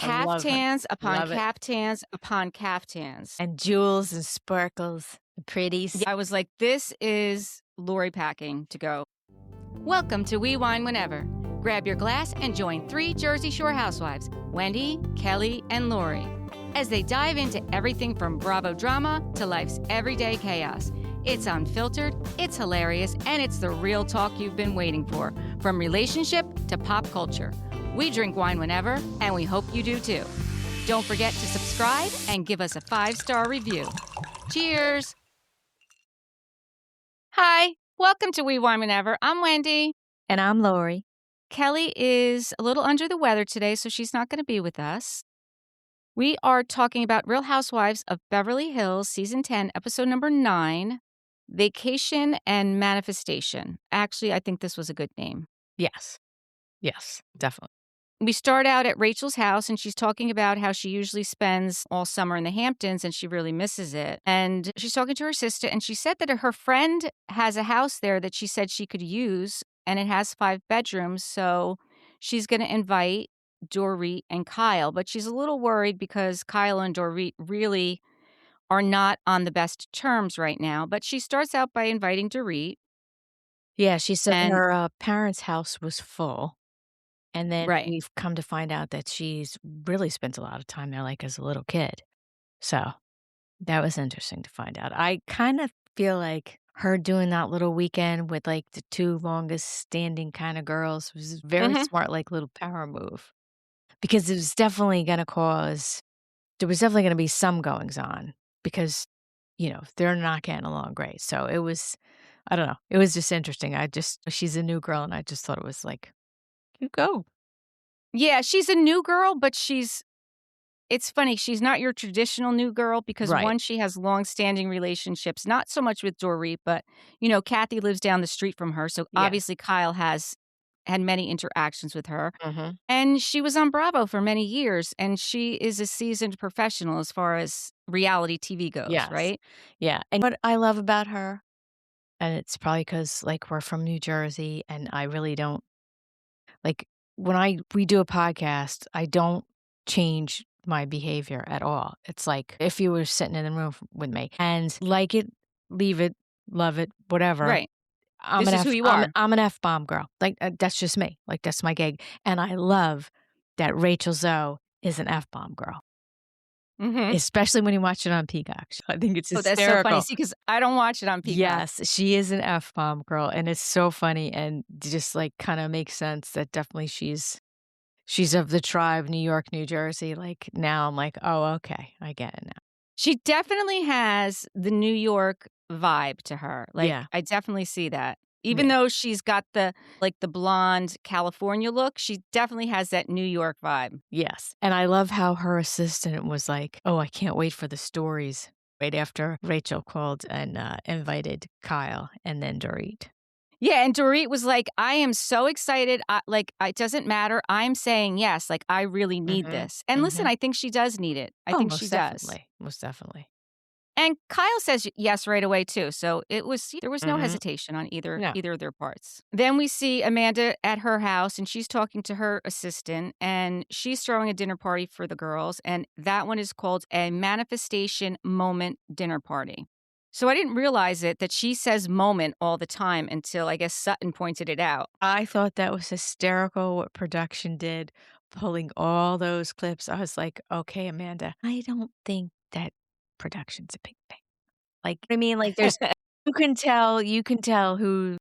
love it. caftans upon Love it. caftans upon caftans. And jewels and sparkles and pretties. I was like, this is Lori packing to go. Welcome to We Wine Whenever. Grab your glass and join 3 Jersey Shore housewives, Wendy, Kelly, and Lori, as they dive into everything from Bravo drama to life's everyday chaos. It's unfiltered, it's hilarious, and it's the real talk you've been waiting for, from relationship to pop culture. We drink wine whenever, and we hope you do too. Don't forget to subscribe and give us a 5-star review. Cheers! Hi, welcome to We Wine Whenever. I'm Wendy. And I'm Lori. Kelly is a little under the weather today, so she's not going to be with us. We are talking about Real Housewives of Beverly Hills, Season 10, Episode number 9, Vacation and Manifestation. Actually, I think this was a good name. Yes. Yes, definitely. We start out at Rachel's house, and she's talking about how she usually spends all summer in the Hamptons, and she really misses it. And she's talking to her sister, and she said that her friend has a house there that she said she could use, and it has 5 bedrooms, so she's going to invite Dorit and Kyle. But she's a little worried because Kyle and Dorit really are not on the best terms right now. But she starts out by inviting Dorit. Yeah, she said And her parents' house was full. And then right. we've come to find out that she's really spent a lot of time there, like, as a little kid. So that was interesting to find out. I kind of feel like her doing that little weekend with, like, the 2 longest standing kind of girls was a very smart, like, little power move. Because it was definitely gonna there was definitely gonna be some goings on because, they're not getting along great. So it was, I don't know, it was just interesting. She's a new girl, and I just thought it was like, you go. Yeah, she's a new girl, but it's funny, she's not your traditional new girl because, Right. one, she has long-standing relationships, not so much with Dorit, but, Kathy lives down the street from her, so Yeah. obviously Kyle has had many interactions with her. Mm-hmm. And she was on Bravo for many years, and she is a seasoned professional as far as reality TV goes, Yes. right? Yeah. And what I love about her, and it's probably because, like, we're from New Jersey, and I really don't, like, when we do a podcast, I don't change my behavior at all. It's like if you were sitting in the room with me and like it, leave it, love it, whatever. Right. I'm This an is who you are. I'm an F-bomb girl. Like, that's just me. Like, that's my gig. And I love that Rachel Zoe is an F-bomb girl, Mhm. especially when you watch it on Peacock. I think it's Oh, hysterical. that's so funny. See, because I don't watch it on Peacock. Yes, she is an F-bomb girl, and it's so funny and just, like, kinda makes sense that definitely she's of the tribe, New York, New Jersey. Like, now I'm like, "Oh, okay, I get it now." She definitely has the New York vibe to her. Like, Yeah. I definitely see that. Even though she's got the blonde California look, she definitely has that New York vibe. Yes, and I love how her assistant was like, "Oh, I can't wait for the stories," right after Rachel called and, invited Kyle and then Dorit. Yeah, and Dorit was like, "I am so excited. It doesn't matter. I'm saying yes. Like, I really need this." And listen, I think she does need it. I think she does. Most definitely. And Kyle says yes right away too. So there was no Mhm. hesitation on No. either of their parts. Then we see Amanda at her house, and she's talking to her assistant, and she's throwing a dinner party for the girls, and that one is called a manifestation moment dinner party. So I didn't realize that she says moment all the time until I guess Sutton pointed it out. I thought that was hysterical what production did, pulling all those clips. I was like, "Okay, Amanda, I don't think that production's a big thing." Like, I mean, like, there's you can tell who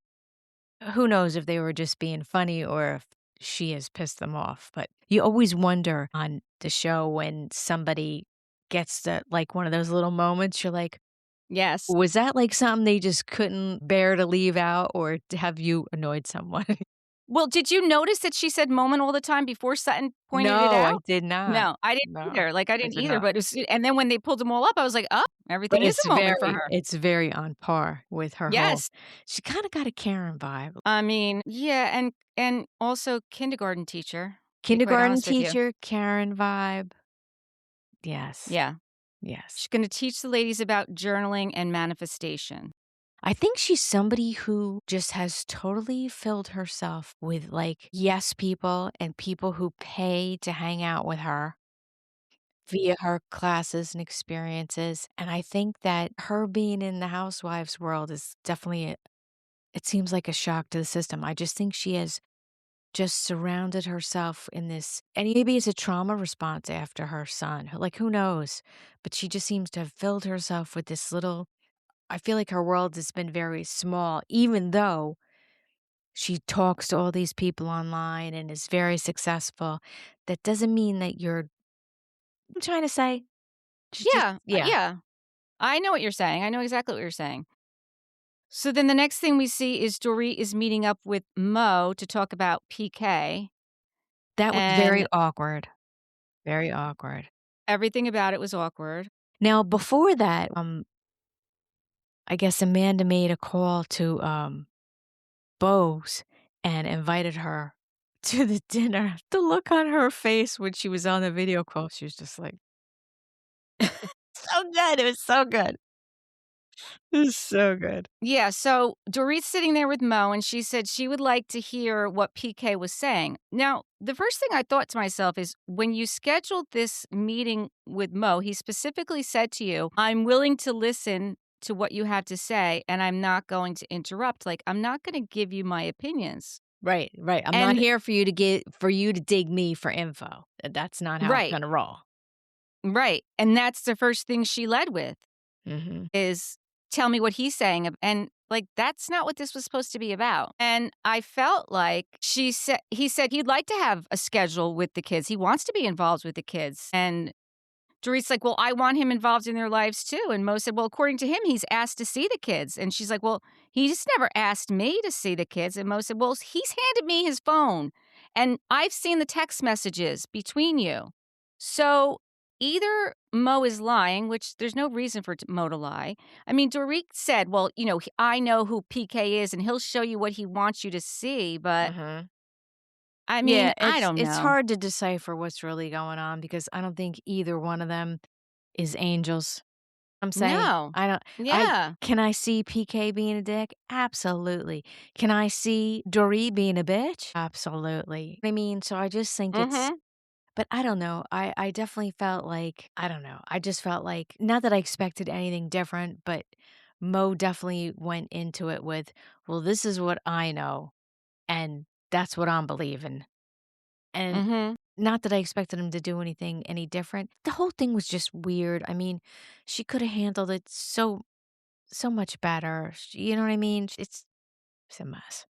knows if they were just being funny or if she has pissed them off, but you always wonder on the show when somebody gets like, one of those little moments, you're like, Yes. was that, like, something they just couldn't bear to leave out, or have you annoyed someone? Well, did you notice that she said moment all the time before Sutton pointed it No, I out? did not. No, I didn't No, either. Like, I I didn't did either, not. but and then when they pulled them all up, I was like, "Oh, everything But is a moment for her." it's very on par with her whole Yes. she kinda got a Karen vibe. I mean, yeah, and also kindergarten teacher, to be quite Kindergarten honest with you. teacher, Karen vibe. Yes. Yeah. Yes. She's gonna teach the ladies about journaling and manifestation. I think she's somebody who just has totally filled herself with, like, yes people and people who pay to hang out with her. via her classes and experiences, and I think that her being in the housewives world is definitely it seems like a shock to the system. I just think she has just surrounded herself in this and maybe it's a trauma response after her son, like, who knows? But she just seems to have filled herself with this little I feel like her world has been very small, even though she talks to all these people online and is very successful. That doesn't mean that you're I'm trying to say? She's just Yeah, yeah. yeah. I know what you're saying. I know exactly what you're saying. So then the next thing we see is Dorit is meeting up with Mo to talk about PK, That was very and awkward, very awkward. everything about it was awkward. Now before that, I guess Amanda made a call to, Bose and invited her to the dinner. The look on her face when she was on the video call, she was just like, so good, it was so good. It was so good. Yeah, so Dorit's sitting there with Mo, and she said she would like to hear what PK was saying. Now, the first thing I thought to myself is when you scheduled this meeting with Mo, he specifically said to you, I'm willing to listen to what you have to say, and I'm not going to interrupt. Like, I'm not going to give you my opinions. Right, right. I'm not And here for you to dig me for info. That's not how it's right, gonna roll. right. And that's the first thing she led with Mhm. is tell me what he's saying. And like, that's not what this was supposed to be about. And I felt like he said he'd like to have a schedule with the kids. He wants to be involved with the kids. And Dorit's like, well, I want him involved in their lives too. And Mo said, well, according to him, he's asked to see the kids. And she's like, well, he's never asked me to see the kids. And Mo said, well, he's handed me his phone and I've seen the text messages between you. So either Mo is lying, which there's no reason for Mo to lie. I mean, Dorit said, well, I know who PK is and he'll show you what he wants you to see. But Mhm. I mean, Yeah, I don't it's know. hard to decipher what's really going on because I don't think either one of them is angels. I'm saying No. I don't I Yeah. can I see PK being a dick? Absolutely. Can I see Dorit being a bitch? Absolutely. I mean, so I just think it's Mm-hmm. but I don't know. I definitely felt like I don't know. I just felt like not that I expected anything different, but Mo definitely went into it with, "Well, this is what I know, and that's what I'm believing." And Mm-hmm. not that I expected him to do anything any different. The whole thing was just weird. I mean, she could have handled it so much better. You know what I mean? It's a mess.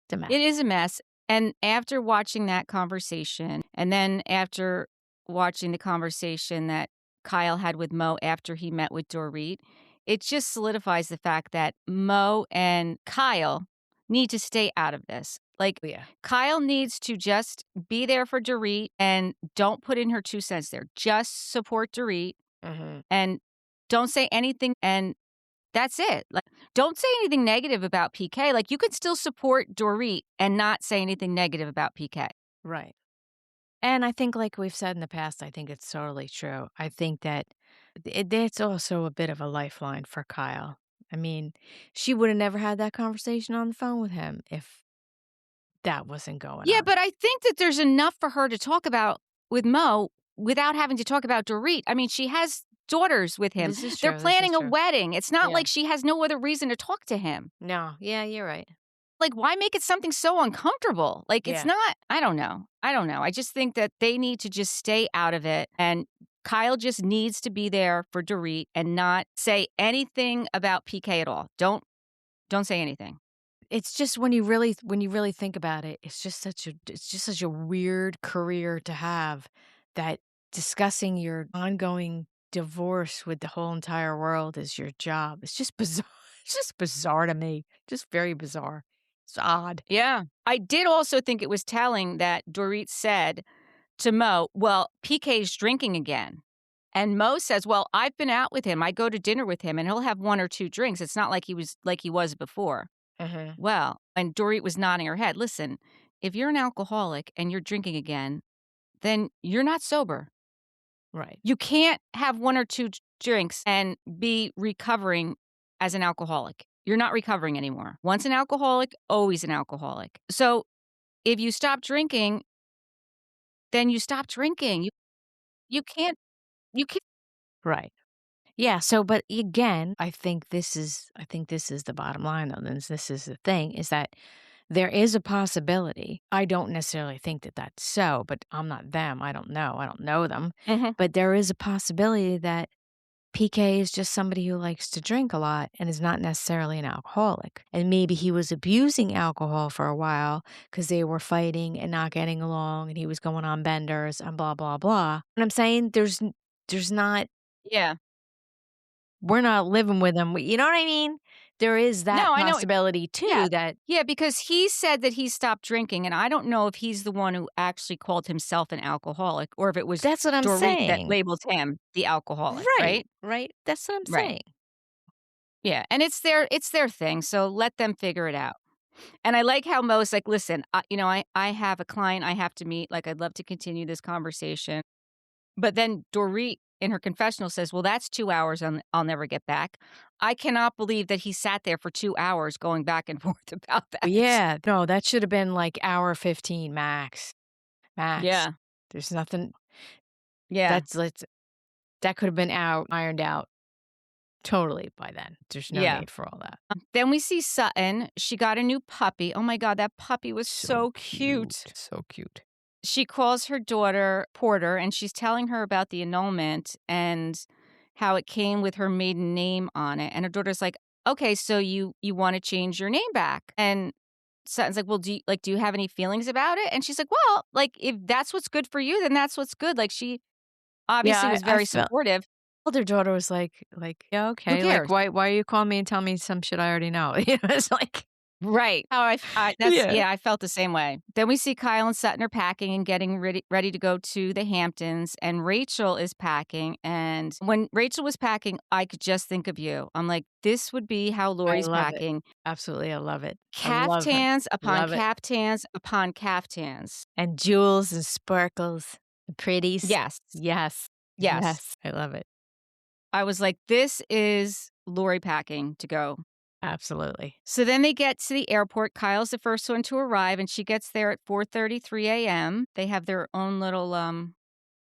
It's a mess. It is a mess, and after watching that conversation, and then after watching the conversation that Kyle had with Mo after he met with Dorit, it just solidifies the fact that Mo and Kyle need to stay out of this. Like, Yeah. Kyle needs to just be there for Dorit and don't put in her 2 cents there. Just support Dorit Mhm. and don't say anything and that's it. Like, don't say anything negative about PK. Like, you could still support Dorit and not say anything negative about PK. Right. And I think like we've said in the past, I think it's totally true. I think that it's also a bit of a lifeline for Kyle. I mean, she would have never had that conversation on the phone with him if that wasn't going Yeah, on. but I think that there's enough for her to talk about with Mo without having to talk about Dorit. I mean, she has daughters with him. This is They're true. This is planning a true. wedding. It's not Yeah. like she has no other reason to talk to him. No. Yeah, you're right. Like, why make it something so uncomfortable? Like, it's Yeah. not, I don't know. I don't know. I just think that they need to just stay out of it. And Kyle just needs to be there for Dorit and not say anything about PK at all. Don't say anything. It's just when you really think about it, it's just such a weird career to have that discussing your ongoing divorce with the whole entire world is your job. It's just bizarre. It's just bizarre to me. Just very bizarre. It's odd. Yeah. I did also think it was telling that Dorit said to Mo, well, PK's drinking again. And Mo says, well, I've been out with him. I go to dinner with him and he'll have 1 or 2 drinks. It's not like he was before. Mhm. Well, and Dorit was nodding her head. Listen, if you're an alcoholic and you're drinking again, then you're not sober. Right. You can't have 1 or 2 drinks and be recovering as an alcoholic. You're not recovering anymore. Once an alcoholic, always an alcoholic. So if you stop drinking, then you stop drinking. You can't you can't Right. Yeah, so but again, I think this is the bottom line though, this is the thing, is that there is a possibility. I don't necessarily think that that's so, but I'm not them. I don't know them. Mhm. But there is a possibility that PK is just somebody who likes to drink a lot and is not necessarily an alcoholic. And maybe he was abusing alcohol for a while because they were fighting and not getting along and he was going on benders and blah, blah, blah. And I'm saying there's not, Yeah. we're not living with him. You know what I mean? There is that No, I know. possibility Yeah. too that Yeah, because he said that he stopped drinking, and I don't know if he's the one who actually called himself an alcoholic or if it was that's what I'm Dorit that saying. labeled him the alcoholic, Right, right? right. That's what I'm Right. saying. Yeah, and it's their thing, so let them figure it out. And I like how Mo's like, "Listen, I have a client I have to meet, like, I'd love to continue this conversation." But then Dorit in her confessional says, "Well, that's 2 hours I'll never get back." I cannot believe that he sat there for 2 hours going back and forth about that. Yeah, no, that should have been like hour 15 max. Max. Yeah, There's nothing yeah, let's that could have been ironed out totally by then. There's no yeah. need for all that. Then we see Sutton. She got a new puppy. Oh my god, that puppy was So so cute. cute, so cute. She calls her daughter Porter, and she's telling her about the annulment and how it came with her maiden name on it, and her daughter's like, "Okay, so you wanna change your name back?" And Sutton's like, "Well, do you have any feelings about it?" And she's like, "Well, like, if that's what's good for you, then that's what's good." Like, she Yeah, obviously was I very felt supportive. older daughter was like, "Yeah, Who okay, like, cares? why are you calling me and telling me some shit I already know?" You know, it's like Right. How I that's yeah. yeah, I felt the same way. Then we see Kyle and Sutton are packing and getting ready to go to the Hamptons, and Rachel is packing, and when Rachel was packing, I could just think of you. I'm like, "This would be how I Lori's love it. packing." Absolutely, I love it. I love him. Caftans upon Love it. caftans upon caftans. And jewels and sparkles and pretties. Yes. Yes. Yes. Yes. I love it. I was like, "This is Lori packing to go." Absolutely. So then they get to the airport. Kyle's the first one to arrive, and she gets there at 4:33 AM. They have their own little,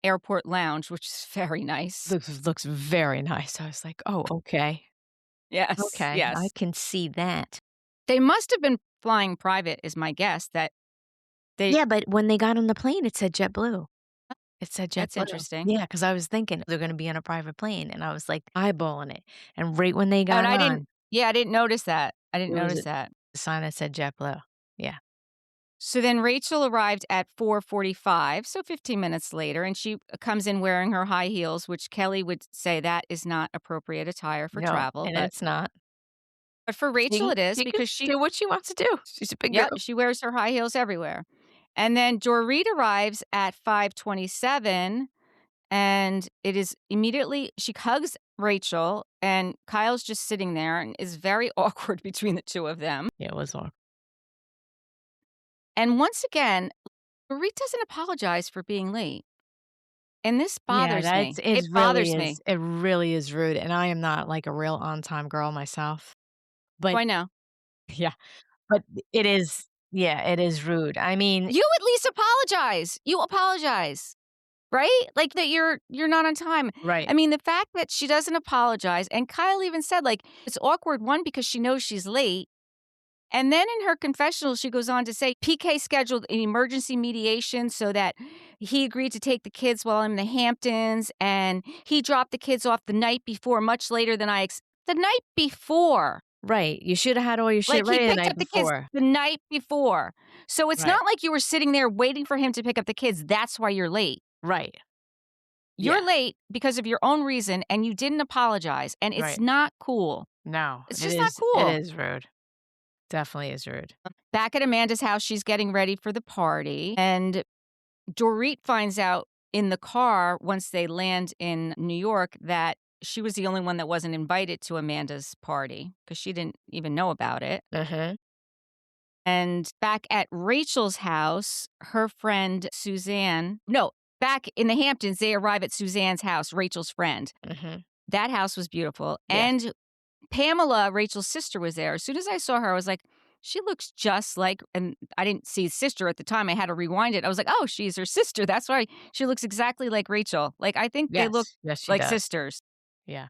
airport lounge, which is very nice. Looks very nice. I was like, "Oh, okay. Yes, Okay. I yes. can see that." They must have been flying private is my guess that they Yeah, but when they got on the plane, it said JetBlue. It said that's JetBlue. interesting. Yeah, because I was thinking they're gonna be on a private plane, and I was, like, eyeballing it, and right when they And got I didn't on, yeah, I didn't notice that. I didn't there was notice a that. sign that said JetBlue. Yeah. So then Rachel arrived at 4:45, so 15 minutes later, and she comes in wearing her high heels, which Kelly would say that is not appropriate attire for No, travel, and it's not. but for Rachel it is She can because she do what she wants to do. She's a big yep, girl. she wears her high heels everywhere. And then Dorit arrives at 5:27, and it is immediately she hugs Rachel, and Kyle's just sitting there and is very awkward between the two of them. Yeah, it was awkward. And once again, Dorit doesn't apologize for being late, and this Yeah, bothers me. It bothers me. it really is rude, and I am not, like, a real on-time girl myself, Oh, but I know. yeah, but it is yeah, it is rude. I mean You at least apologize. You apologize, right? Like that you're not on time. right. I mean, the fact that she doesn't apologize, and Kyle even said, like, it's awkward, one, because she knows she's late. And then in her confessional, she goes on to say PK scheduled an emergency mediation so that he agreed to take the kids while I'm in the Hamptons, and he dropped the kids off the night before, much later than the night before. Right, you shoulda had all your shit Like, he ready the picked night up the kids before. the night before. So it's Right, not like you were sitting there waiting for him to pick up the kids. That's why you're late. right. Yeah, You're late because of your own reason, and you didn't apologize, and it's right. not cool. No, It's just not it cool. is rude. Definitely is rude. Back at Amanda's house, she's getting ready for the party, and Dorit finds out in the car once they land in New York that she was the only one that wasn't invited to Amanda's party because she didn't even know about it. Mhm, And back at Rachel's house, her friend Suzanne, no, back in the Hamptons, they arrive at Suzanne's house, Rachel's friend. mhm. That house was beautiful. Yes. And Pamela, Rachel's sister, was there. As soon as I saw her, I was like, she looks just like, and I didn't see sister at the time. I had to rewind it. I was like, oh, she's her sister. That's why she looks exactly like Rachel. Like, I think they look Yes. Yes, she like does. sisters. Yeah.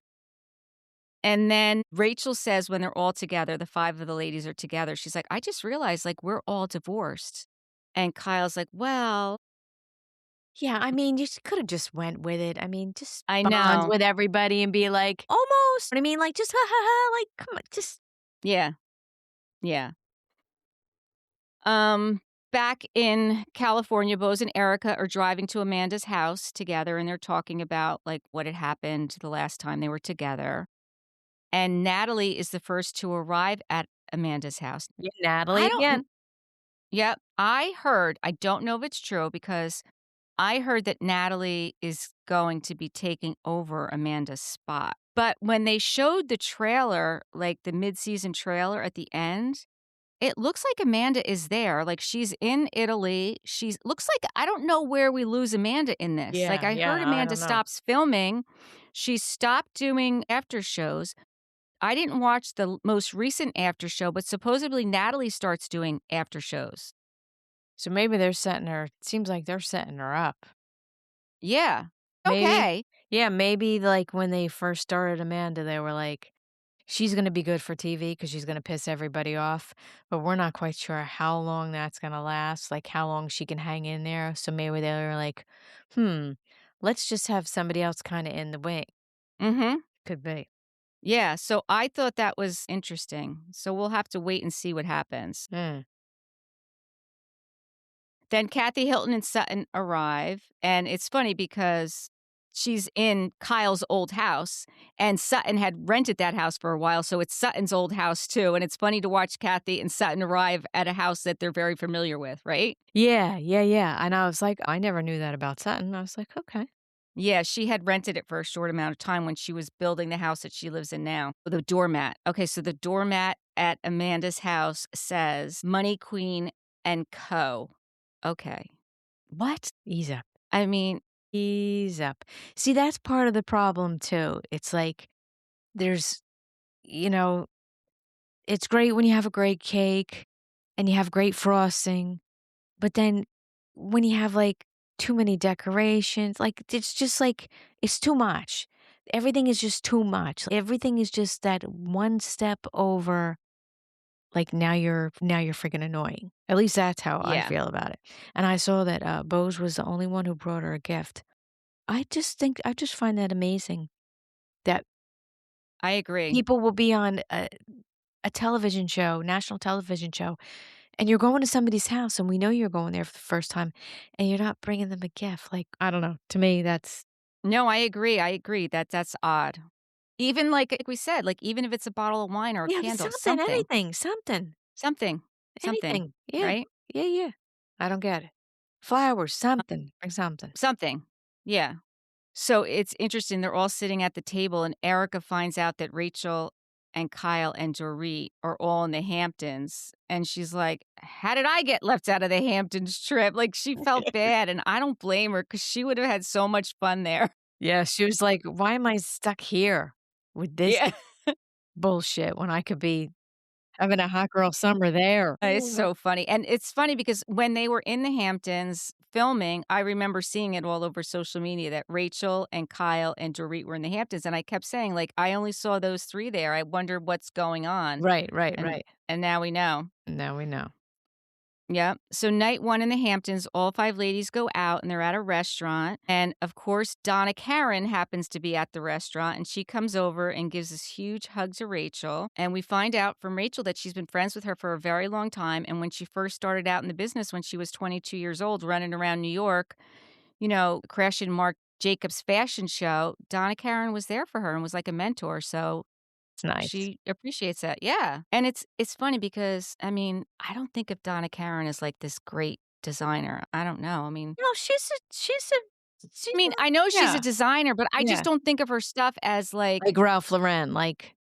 And then Rachel says when they're all together, the 5 of the ladies are together, she's like, "I just realized, like, we're all divorced." And Kyle's like, "Well." Yeah, I mean, you could have just went with it. I mean, just I bond know. with everybody and be like, "Almost." I mean, like, just ha ha ha, like, come on, just Yeah, yeah. Um, Back in California, Bose and Erica are driving to Amanda's house together, and they're talking about, like, what had happened the last time they were together. And Natalie is the first to arrive at Amanda's house. yeah, Natalie I don't again. kn Yep, I don't know if it's true because I heard that Natalie is going to be taking over Amanda's spot. But when they showed the trailer, like the mid-season trailer at the end, it looks like Amanda is there. Like she's in Italy. She's looks like I don't know where we lose Amanda in this. Like Yeah, I heard yeah, I Amanda don't know. stops filming. She stopped doing after shows. I didn't watch the most recent after show, but supposedly Natalie starts doing after shows. So maybe they're setting her seems like they're setting her up. Yeah. Maybe. Okay. Yeah, maybe, like, when they first started Amanda, they were like, "She's gonna be good for TV because she's gonna piss everybody off, but we're not quite sure how long that's gonna last, like, how long she can hang in there." So maybe they were like, "Hmm, let's just have somebody else kinda in the wing." Mhm. Could be. Yeah, so I thought that was interesting. So we'll have to wait and see what happens. Mm. Then Kathy Hilton and Sutton arrive, and it's funny because she's in Kyle's old house, and Sutton had rented that house for a while, so it's Sutton's old house too, and it's funny to watch Kathy and Sutton arrive at a house that they're very familiar with, right? Yeah, yeah, yeah, and I was like, I never knew that about Sutton. I was like, "Okay." Yeah, she had rented it for a short amount of time when she was building the house that she lives in now. The doormat. Okay, so the doormat at Amanda's house says Money Queen and Co. Okay. What? Ease up. I mean, Ease up. See, that's part of the problem too. It's like there's you know, it's great when you have a great cake and you have great frosting, but then when you have, like, too many decorations, like, it's just, like, it's too much. Everything is just too much. Everything is just that one step over, like, now you're freaking annoying. At least that's how I yeah, feel about it. And I saw that, Bose was the only one who brought her a gift. I just find that amazing that I agree. people will be on a television show, national television show, and you're going to somebody's house, and we know you're going there for the first time, and you're not bringing them a gift. Like, I don't know. To me, that's No, I agree. I agree that that's odd. Even like we said, like even if it's a bottle of wine or a yeah, but candle, something, something, anything, something, something, something, anything. Yeah, right? yeah, yeah. I don't get it. Flowers, something, bring something. Something. Yeah. So it's interesting. They're all sitting at the table, and Erica finds out that Rachel and Kyle and Dorit are all in the Hamptons. And she's like, how did I get left out of the Hamptons trip? Like, she felt bad. And I don't blame her because she would have had so much fun there. Yeah, she was like, "Why am I stuck here with this Yeah. bullshit when I could be having a hot girl summer there?" It's so funny. And it's funny because when they were in the Hamptons filming, I remember seeing it all over social media that Rachel and Kyle and Dorit were in the Hamptons. And I kept saying, like, I only saw those 3 there. I wonder what's going on. Right, right, And right. and now we know. Now we know. Yeah. So night 1 in the Hamptons, all 5 ladies go out and they're at a restaurant. And of course, Donna Karen happens to be at the restaurant and she comes over and gives this huge hug to Rachel. And we find out from Rachel that she's been friends with her for a very long time. And when she first started out in the business, when she was 22 years old, running around New York, crashing Marc Jacobs fashion show, Donna Karen was there for her and was like a mentor. So It's nice. she appreciates that, yeah, and it's funny because, I mean, I don't think of Donna Karan as, like, this great designer. I don't know, No, she's a I know she's a yeah, designer, but I just yeah. don't think of her stuff as, like. Like Ralph Lauren, like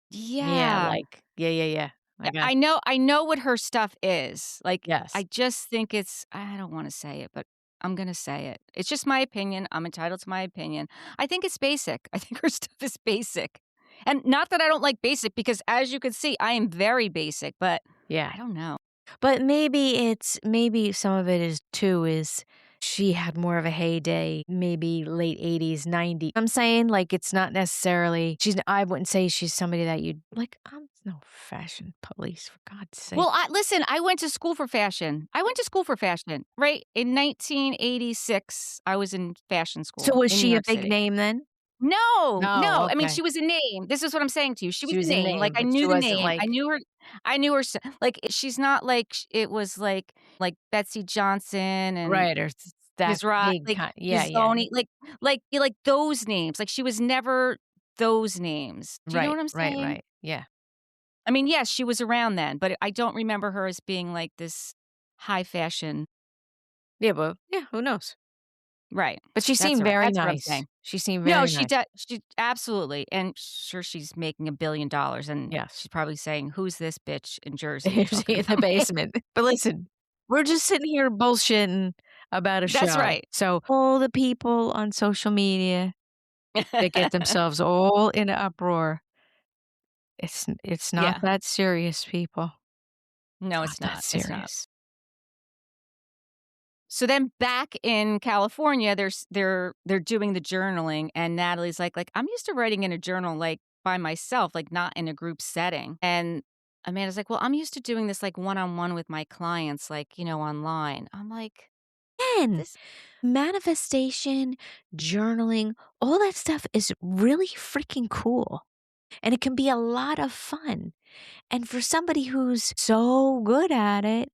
yeah, Yeah. like yeah, yeah, yeah. I Yeah, got I know what her stuff is, like, I yes. just think I don't wanna say it, but I'm gonna say it. It's just my opinion, I'm entitled to my opinion. I think it's basic. I think her stuff is basic, and not that I don't like basic because as you can see, I am very basic, but Yeah. I don't know. But maybe some of it is she had more of a heyday, maybe late 80s, 90s. I'm saying, like, it's not necessarily I wouldn't say she's somebody that you'd like, I'm no fashion police, for God's sake. Well, listen, I went to school for fashion. Right? In 1986, I was in fashion So school was in New she a York big City. name then? No, Oh, no. I mean, okay. she was a name. This is what I'm saying to you. She was She a was a name. Like, name, I but she knew the wasn't name. like I knew her like, she's not like it was like Betsy Johnson and right, or that Ms. Rock, big like, kind. Yeah, yeah. Pizzoni, like those names. Like, she was never those names. Do you know Right, what I'm right, saying? right. Yeah. I mean, yes, she was around then, but I don't remember her as being like this high fashion. Yeah, but yeah, who knows? Right. But she That's seemed all right. very That's what I'm nice. saying. She seemed No, very nice. she absolutely, and sure she's making $1 billion, and Yes. she's probably saying, "Who's this bitch in Jersey Is talking he in the about me?" basement? But listen, we're just sitting here bullshitting about a That's show. right. So all the people on social media that get themselves all in an uproar, it's not Yeah. that serious, people. No, Not it's that not, it's not. serious. So then back in California, they're doing the journaling, and Natalie's like, "I'm used to writing in a journal, like, by myself, like, not in a group setting." And Amanda's like, "Well, I'm used to doing this, like, one-on-one with my clients, like, online." I'm like, And "This." manifestation, journaling, all that stuff is really freaking cool. And it can be a lot of fun. And for somebody who's so good at it,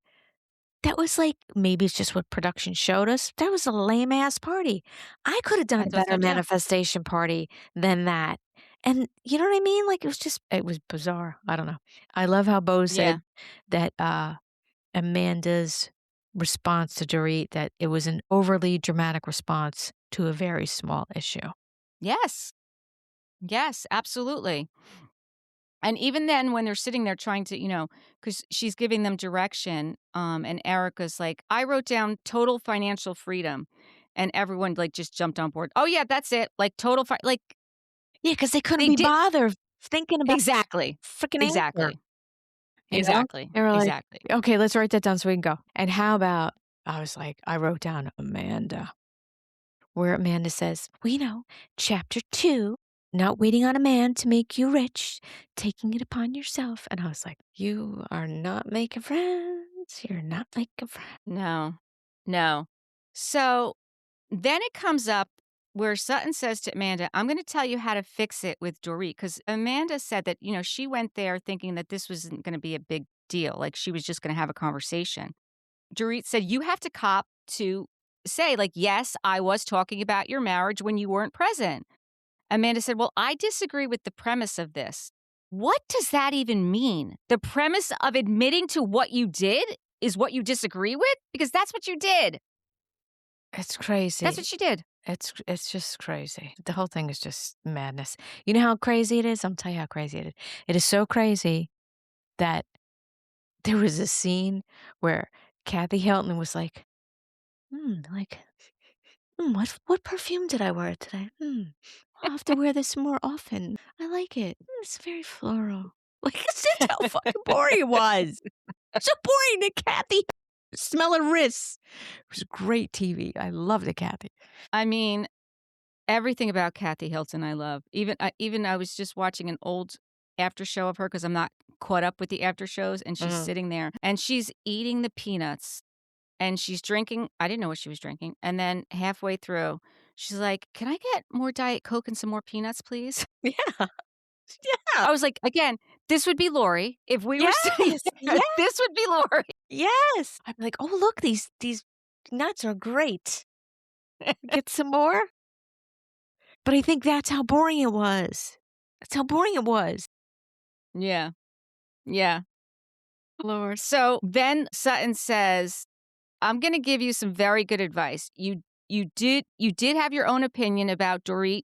that was like, maybe it's just what production showed us. That was a lame ass party. I could have done I a thought better so too. manifestation party than that. And you know what I mean? Like it was bizarre. I don't know. I love how Bo Yeah. said that Amanda's response to Dorit, that it was an overly dramatic response to a very small issue. Yes. Yes, absolutely. And even then, when they're sitting there trying to, because she's giving them direction, and Erica's like, "I wrote down total financial freedom," and everyone like just jumped on board. Oh yeah, that's it. Like like Yeah, because they couldn't they be did bothered thinking about exactly, freaking answer. exactly, You know? exactly, They were like, exactly. "Okay, let's write that down so we can go." And how about I was like, I wrote down Amanda, where Amanda says, "Well, chapter 2, not waiting on a man to make you rich, taking it upon yourself." And I was like, "You are not making friends. You're not making friends." No, no. So then it comes up where Sutton says to Amanda, "I'm going to tell you how to fix it with Dorit," because Amanda said that she went there thinking that this wasn't going to be a big deal, like she was just going to have a conversation. Dorit said, "You have to cop to say, like, yes, I was talking about your marriage when you weren't present." Amanda said, "Well, I disagree with the premise of this." What does that even mean? The premise of admitting to what you did is what you disagree with? Because that's what you did. It's That's crazy. what she did. It's just crazy. The whole thing is just madness. You know how crazy it is? I'll tell you how crazy it is. It is so crazy that there was a scene where Kathy Hilton was like, like, what perfume did I wear today? I'll have to wear this more often. I like it. It's very floral." Like, that's how fucking boring it was. So boring that Kathy smell of wrists. It was great TV. I loved it, Kathy. I mean, everything about Kathy Hilton I love. Even I was just watching an old after show of her because I'm not caught up with the after shows, and she's Mhm. sitting there and she's eating the peanuts and she's drinking. I didn't know what she was drinking. And then halfway through, she's like, "Can I get more Diet Coke and some more peanuts, please?" Yeah. Yeah. I was like, again, this would be Lori if we were sitting Yes. there. Yeah. This would be Lori. Yes. I'd be like, "Oh, look, these nuts are great. Get some more?" But I think that's how boring it was. That's how boring it was. Yeah. Yeah. Lord. So then Sutton says, "I'm going to give you some very good advice. You did have your own opinion about Dorit,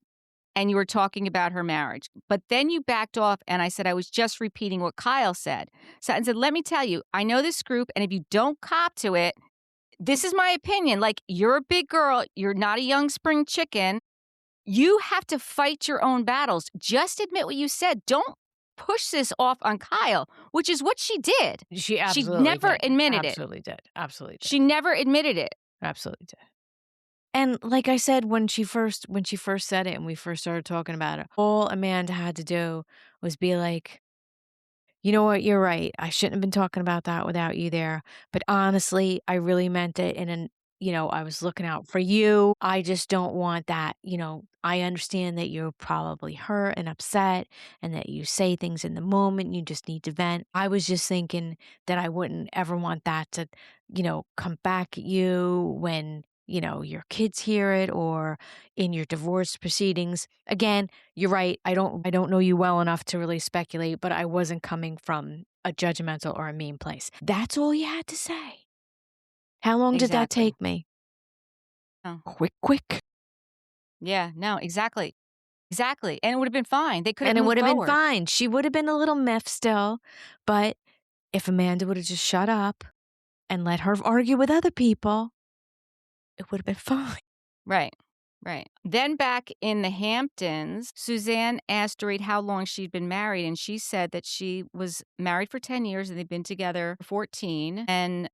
and you were talking about her marriage. But then you backed off, and I said I was just repeating what Kyle said." Sutton said, "Let me tell you, I know this group, and if you don't cop to it, this is my opinion. Like, you're a big girl. You're not a young spring chicken. You have to fight your own battles. Just admit what you said. Don't push this off on Kyle, which is what she did. She She absolutely never did. admitted it. Absolutely did. Absolutely did. She never admitted it. Absolutely did. And like I said, when she first said it and we first started talking about it, all Amanda had to do was be like, you know what, you're right. I shouldn't have been talking about that without you there. But honestly, I really meant it. And I was looking out for you. I just don't want that. I understand that you're probably hurt and upset and that you say things in the moment. You just need to vent. I was just thinking that I wouldn't ever want that to, come back at you when, your kids hear it or in your divorce proceedings. Again, you're right. I don't know you well enough to really speculate, but I wasn't coming from a judgmental or a mean place. That's all you had to say. How long did that Exactly. take me? Oh. Quick. Yeah, no, exactly. Exactly. And it would have been fine. They could have And it moved would have been forward. fine. She would have been a little miffed still, but if Amanda would have just shut up and let her argue with other people, it would have been fine. Right. Right. Then back in the Hamptons, Suzanne asked Dorit how long she'd been married, and she said that she was married for 10 years and they'd been together for 14. And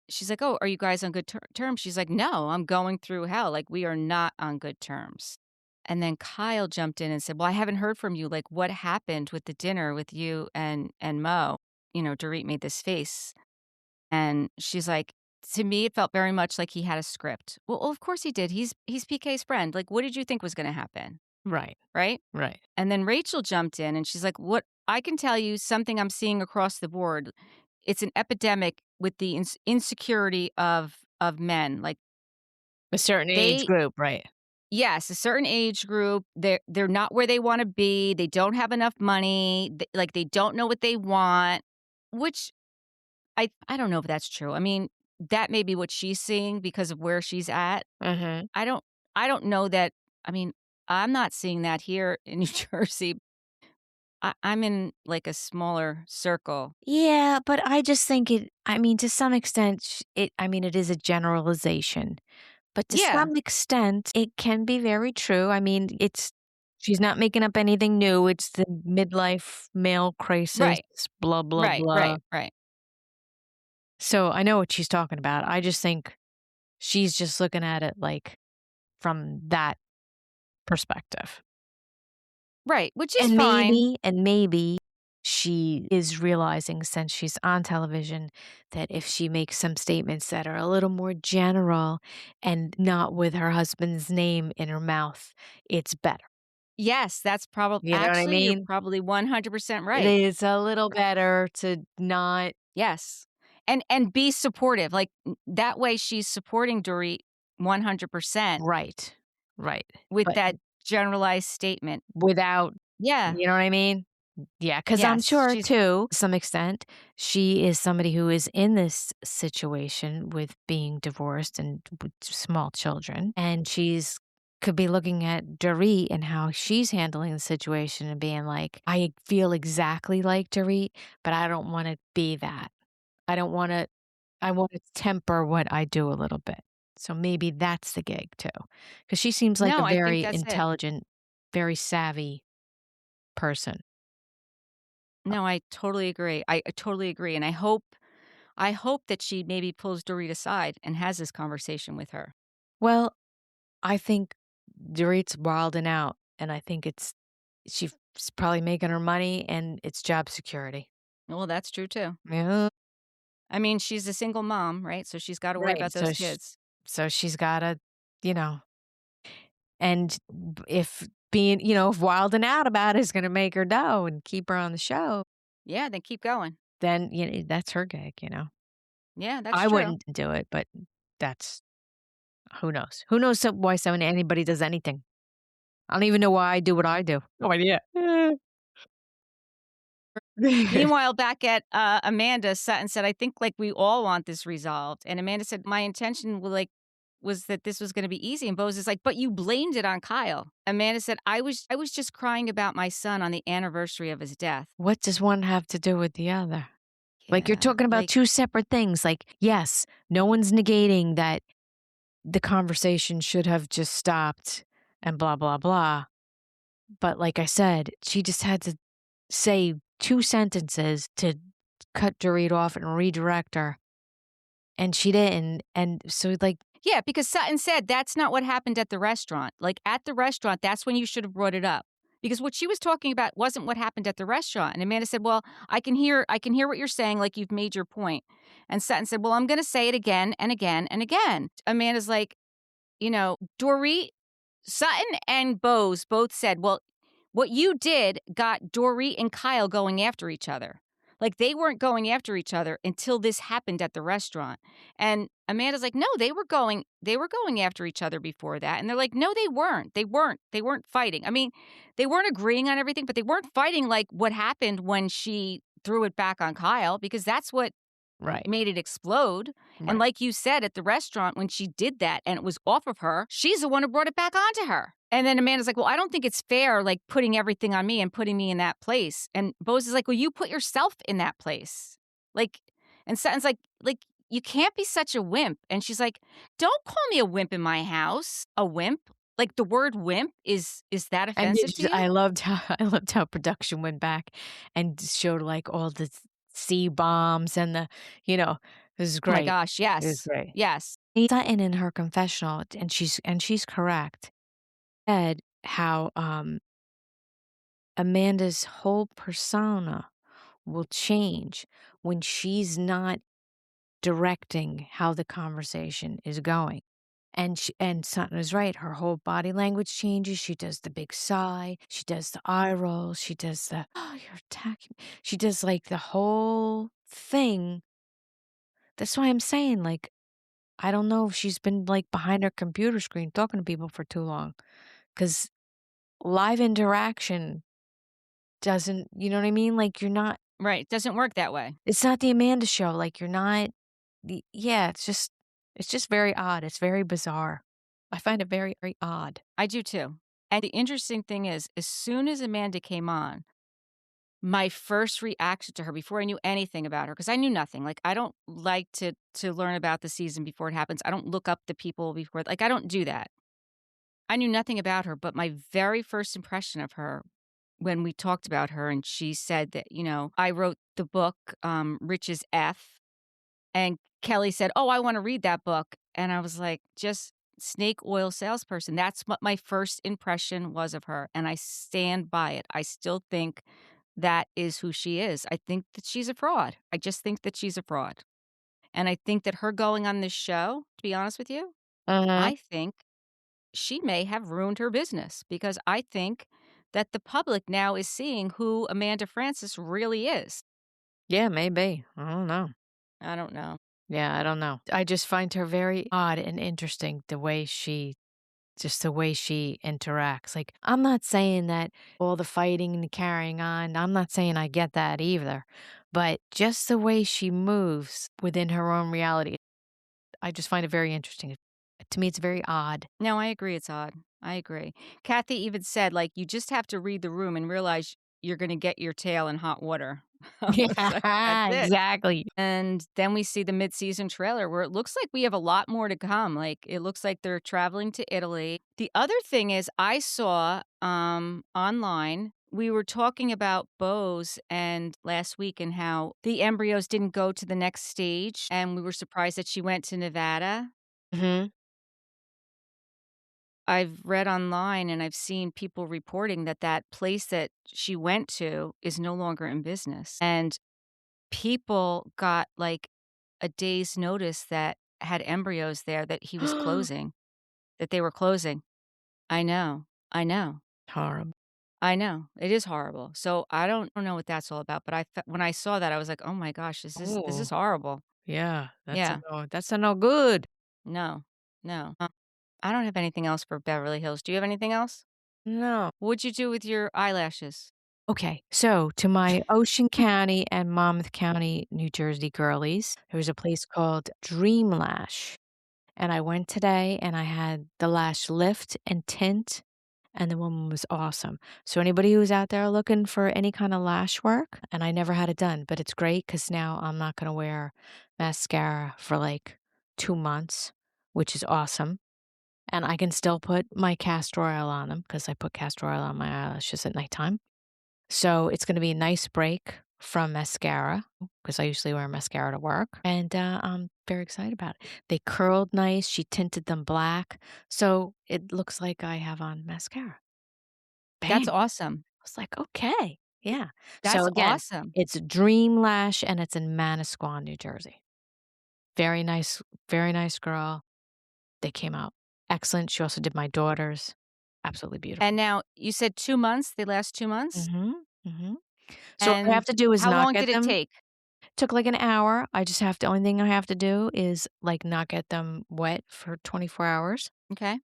she's like, "Oh, are you guys on good terms?" She's like, "No, I'm going through hell. Like, we are not on good terms." And then Kyle jumped in and said, "Well, I haven't heard from you. Like, what happened with the dinner with you and Mo?" Dorit made this face, and she's like, "To me, it felt very much like he had a script." Well, of course he did. He's PK's friend. Like, what did you think was going to happen? Right. Right? Right. And then Rachel jumped in and she's like, "What I can tell you something I'm seeing across the board. It's an epidemic with the insecurity of men. Like A certain age they group, right. yes, a certain age group, they're not where they want to be. They don't have enough money. Like they don't know what they want." Which I don't know if that's true. I mean, that may be what she's seeing because of where she's at. Mhm. I don't I don't know that. I mean, I'm not seeing that here in New Jersey. I'm in, like, a smaller circle. Yeah, but I just think to some extent, it is a generalization, but to Yeah, some extent, it can be very true. She's not making up anything new. It's the midlife male crisis, right, blah, blah, right, blah. right, right. So I know what she's talking about. I just think she's just looking at it like from that perspective. Right, which is And fine. maybe she is realizing since she's on television that if she makes some statements that are a little more general and not with her husband's name in her mouth, it's better. Yes, that's probably You know what I actually, you're mean? probably 100% It right. is a little better to not. Yes. And be supportive, like, that way she's supporting Dorit 100% Right. Right. with But that generalized statement. without, Yeah. you know what I mean? Yeah, because I'm Yes, sure she's too, to some extent, she is somebody who is in this situation with being divorced and with small children, and she's could be looking at Dorit and how she's handling the situation and being like, "I feel exactly like Dorit, but I don't wanna be that. I don't wanna I wanna temper what I do a little bit." So maybe that's the gig too, because she seems like a No, I think very that's it. intelligent, very savvy person. No, I totally agree. I totally agree, and I hope that she maybe pulls Dorit aside and has this conversation with her. Well, I think Dorit's wilding out, and I think she's probably making her money, and it's job security. Well, that's true too. Yeah, I mean, she's a single mom, right? So she's gotta worry right. about those kids. So she's gotta, you know, and if being, if wilding out about it is going to make her dough and keep her on the show, Yeah, then keep going. then that's her gig. Yeah, that's I true. wouldn't do it, but that's who knows. Who knows why anybody does anything? I don't even know why I do what I do. No idea. Meanwhile, back at, Amanda, Sutton said, "I think, like, we all want this resolved." And Amanda said, "My intention was that this was gonna be easy." And Bose is like, "But you blamed it on Kyle." Amanda said, "I was just crying about my son on the anniversary of his death." What does one have to do with the other? Like, you're Yeah, talking about like 2 separate things. Like, yes, no one's negating that the conversation should have just stopped and blah, blah, blah. But like I said, she just had to say 2 sentences to cut Dorit off and redirect her, and she didn't, and so, like Yeah, because Sutton said that's not what happened at the restaurant. Like, at the restaurant, that's when you should have brought it up. Because what she was talking about wasn't what happened at the restaurant. And Amanda said, "Well, I can hear what you're saying, like you've made your point." And Sutton said, "Well, I'm gonna say it again and again and again." Amanda's like, Dorit, Sutton and Bose both said, "Well, what you did got Dorit and Kyle going after each other. Like, they weren't going after each other until this happened at the restaurant." And Amanda's like, "No, they were going after each other before that." And they're like, "No, they weren't. They weren't fighting." I mean, they weren't agreeing on everything, but they weren't fighting like what happened when she threw it back on Kyle, because that's what Right, made it explode. And right. like you said, at the restaurant, when she did that and it was off of her, she's the one who brought it back onto her. And then Amanda's like, "Well, I don't think it's fair, like putting everything on me and putting me in that place." And Bose is like, "Well, you put yourself in that place." Like, and Sutton's like, "You can't be such a wimp." And she's like, "Don't call me a wimp in my house. A wimp? Like, the word wimp is that And offensive it's to just you?" I loved how production went back and showed, like, all the C bombs and it was Oh my great. gosh, It was yes. great. Yes. Sutton in her confessional, and she's correct, said how, Amanda's whole persona will change when she's not directing how the conversation is going. And Sutton is right, her whole body language changes, she does the big sigh, she does the eye roll, she does the, "Oh, you're attacking me." She does, like, the whole thing. That's why I'm saying, like, I don't know if she's been, like, behind her computer screen talking to people for too long, because live interaction doesn't, you know what I mean? Like, you're not Right. It doesn't work that way. it's not the Amanda Show, like, you're not yeah, it's just very odd, it's very bizarre. I find it very, very odd. I do too. And the interesting thing is, as soon as Amanda came on, my first reaction to her before I knew anything about her, because I knew nothing. Like, I don't like to learn about the season before it happens. I don't look up the people before, like, I don't do that. I knew nothing about her, but my very first impression of her, when we talked about her and she said that, I wrote the book, Rich as F. And Kelly said, "Oh, I wanna read that book." And I was like, "Just snake oil salesperson." That's what my first impression was of her, and I stand by it. I still think that is who she is. I think that she's a fraud. I just think that she's a fraud. And I think that her going on this show, to be honest with you, Mhm. I think she may have ruined her business, because I think that the public now is seeing who Amanda Francis really is. Yeah, maybe. I don't know. I don't know. Yeah, I don't know. I just find her very odd and interesting the way she just the way she interacts. Like, I'm not saying that all the fighting and the carrying on, I'm not saying I get that either, but just the way she moves within her own reality, I just find it very interesting. To me, it's very odd. No, I agree, it's odd. I agree. Kathy even said, like, "You just have to read the room and realize you're gonna get your tail in hot water." I was like, "That's Yeah, it." exactly. And then we see the mid-season trailer where it looks like we have a lot more to come. Like, it looks like they're traveling to Italy. The other thing is, I saw, online, we were talking about Bose and last week, and how the embryos didn't go to the next stage, and we were surprised that she went to Nevada. Mhm. I've read online and I've seen people reporting that that place that she went to is no longer in business. And people got like a day's notice that had embryos there that he was closing, that they were closing. I know. I know. Horrible. I know. It is horrible. So I don't know what that's all about, but when I saw that, I was like, "Oh my gosh, this is Oh, horrible." yeah, Yeah. that's a no good. No. No. I don't have anything else for Beverly Hills. Do you have anything else? No. What'd you do with your eyelashes? Okay, so to my Ocean County and Monmouth County, New Jersey girlies, there was a place called Dream Lash, and I went today and I had the lash lift and tint, and the woman was awesome. So anybody who's out there looking for any kind of lash work, and I never had it done, but it's great because now I'm not gonna wear mascara for like 2 months, which is awesome, and I can still put my castor oil on them because I put castor oil on my eyelashes at nighttime. So it's gonna be a nice break from mascara because I usually wear mascara to work, and, I'm very excited about it. They curled nice, she tinted them black, so it looks like I have on mascara. That's Bam! awesome. I was like, "Okay." Yeah. So That's again, awesome. it's Dream Lash, and it's in Manasquan, New Jersey. Very nice girl. They came out excellent. She also did my daughters. Absolutely And beautiful. now you said 2 months, they last 2 months? Mhm, mhm. So all I have And to do is how not long get did it them. take? Took like an hour. I just have to only thing I have to do is, like, not get them wet for 24 hours. Okay.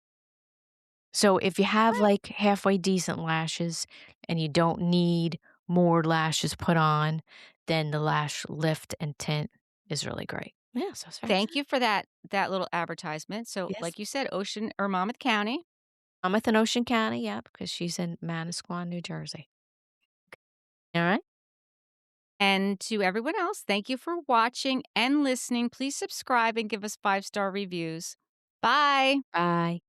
So if you have, Alright. like, halfway decent lashes and you don't need more lashes put on, then the lash lift and tint is really great. Yeah, so I was very Thank excited. you for that little advertisement. So, Yes. like you said, Ocean or Monmouth County. I'm in Ocean County, yep, because she's in Manasquan, New Jersey. Alright? And to everyone else, thank you for watching and listening. Please subscribe and give us 5-star reviews. Bye. Bye.